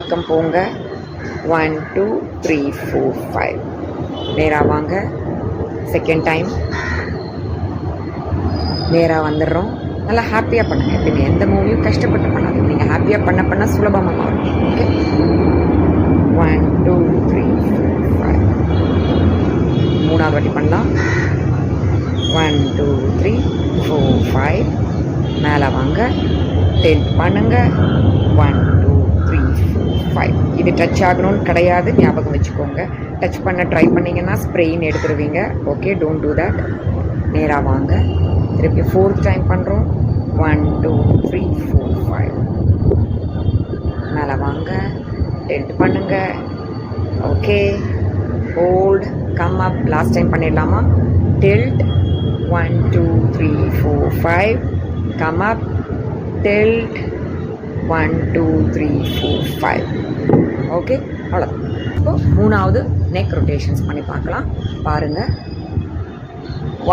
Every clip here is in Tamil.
பக்கம் போங்க. 1 2 3 4 5. நேராக வாங்க. செகண்ட் டைம் நேராக வந்துடுறோம். நல்லா ஹாப்பியாக பண்ணுங்கள். எப்படிங்க எந்த மூவியும் கஷ்டப்பட்டு பண்ணாதீங்க. நீங்கள் ஹாப்பியாக பண்ண சுலபமாக மாறும். ஓகே, 1 2 3 4 5. மூணாவது வாட்டி பண்ணலாம். 1 2 3 4 5. மேலே வாங்க. டெல்ட் பண்ணுங்க. 1 2 3 4 5. இது டச் ஆகணும்னு கிடையாது, ஞாபகம் வச்சுக்கோங்க. டச் பண்ண ட்ரை பண்ணிங்கன்னா ஸ்ப்ரெயின் எடுத்துருவீங்க. Okay, don't do that. நேராக வாங்க. திருப்பி 4th டைம் பண்ணுறோம். 1 2 3 4 5. மேலே வாங்க. டெல்ட் பண்ணுங்க. Okay, hold, come up. Last time பண்ணிடலாமா? Tilt 1 2 3 4 5. Come up. Tilt 1 2 3 4 5. Okay, அவ்வளோதான். இப்போ மூணாவது நெக் ரொட்டேஷன்ஸ் பண்ணி பார்க்கலாம். பாருங்கள்.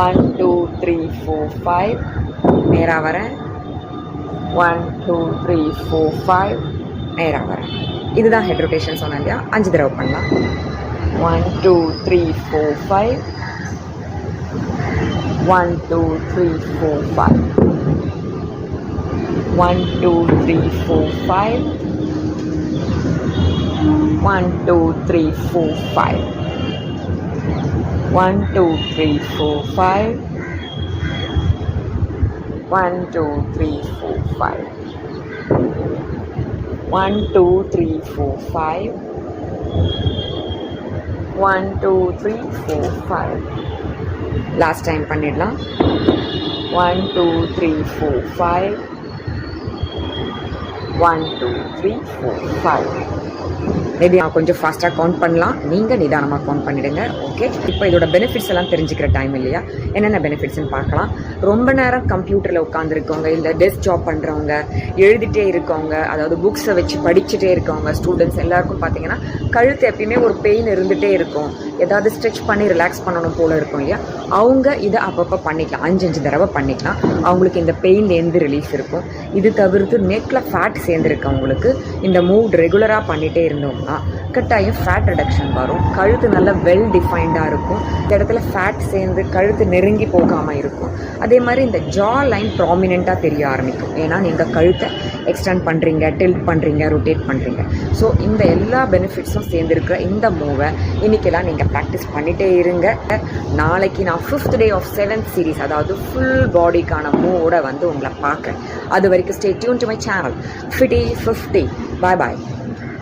1 2 3 4 5. நேராக வரேன். 1 2 3 4 5. நேராக வரேன். இதுதான் ஹெட் ரொட்டேஷன் சொன்னேன் இல்லையா? 5 தடவை பண்ணலாம். 1 2 3 4 5. 1 2 3 4 5. 1 2 3 4 5. 1 2 3 4 5. 1 2 3 4 5. 1 2 3 4 5. 1 2 3 4 5. 1 2 3 4 5. லாஸ்ட் டைம் பண்ணிடலாம். 1 2 3 4 5. 1 2 3 4 5. மேபி நான் கொஞ்சம் ஃபாஸ்ட்டாக கவுண்ட் பண்ணலாம், நீங்கள் நிதானமாக கவுண்ட் பண்ணிவிடுங்க. ஓகே, இப்போ இதோட பெனிஃபிட்ஸ் எல்லாம் தெரிஞ்சுக்கிற டைம் இல்லையா? என்னென்ன பெனிஃபிட்ஸ்ன்னு பார்க்கலாம். ரொம்ப நேரம் கம்ப்யூட்டரில் உட்காந்துருக்கவங்க, இல்லை டெஸ்க் ஜாப் பண்ணுறவங்க, எழுதிட்டே இருக்கவங்க, அதாவது புக்ஸை வச்சு படிச்சுட்டே இருக்கவங்க ஸ்டூடெண்ட்ஸ் எல்லாருக்கும் பார்த்தீங்கன்னா கழுத்து எப்பயுமே ஒரு பெயின் இருந்துகிட்டே இருக்கும். ஏதாவது ஸ்ட்ரெச் பண்ணி ரிலாக்ஸ் பண்ணணும் போல் இருக்கும் இல்லையா? அவங்க இதை அப்பப்போ பண்ணிக்கலாம். 5 தடவை பண்ணிக்கலாம். அவங்களுக்கு இந்த பெயின்லேருந்து ரிலீஃப் இருக்கும். இது தவிர்த்து நெக்கில் ஃபேட் சேர்ந்துருக்கவங்களுக்கு இந்த மூவ் ரெகுலராக பண்ணிகிட்டே இருந்தோம்னா கட்டாயம் ஃபேட் ரிடக்ஷன் வரும். கழுத்து நல்லா வெல் டிஃபைன்டாக இருக்கும். இந்த இடத்துல ஃபேட் சேர்ந்து கழுத்து நெருங்கி போகாமல் இருக்கும். அதே மாதிரி இந்த ஜா லைன் ப்ராமினெண்ட்டாக தெரிய ஆரம்பிக்கும். ஏன்னா நீங்கள் கழுத்தை எக்ஸ்டெண்ட் பண்ணுறீங்க, டில்ட் பண்ணுறீங்க, ரொட்டேட் பண்ணுறீங்க. ஸோ இந்த எல்லா பெனிஃபிட்ஸும் சேர்ந்துருக்கிற இந்த மூவை இன்றைக்கெல்லாம் நீங்கள் ப்ராக்டிஸ் பண்ணிகிட்டே இருங்க. நாளைக்கு நான் 5th day of 7th series, அதாவது ஃபுல் பாடிக்கான மூவோட வந்து உங்களை பார்க்குறேன். அது வரைக்கும் stay tune to my channel FITTY 50. Bye bye.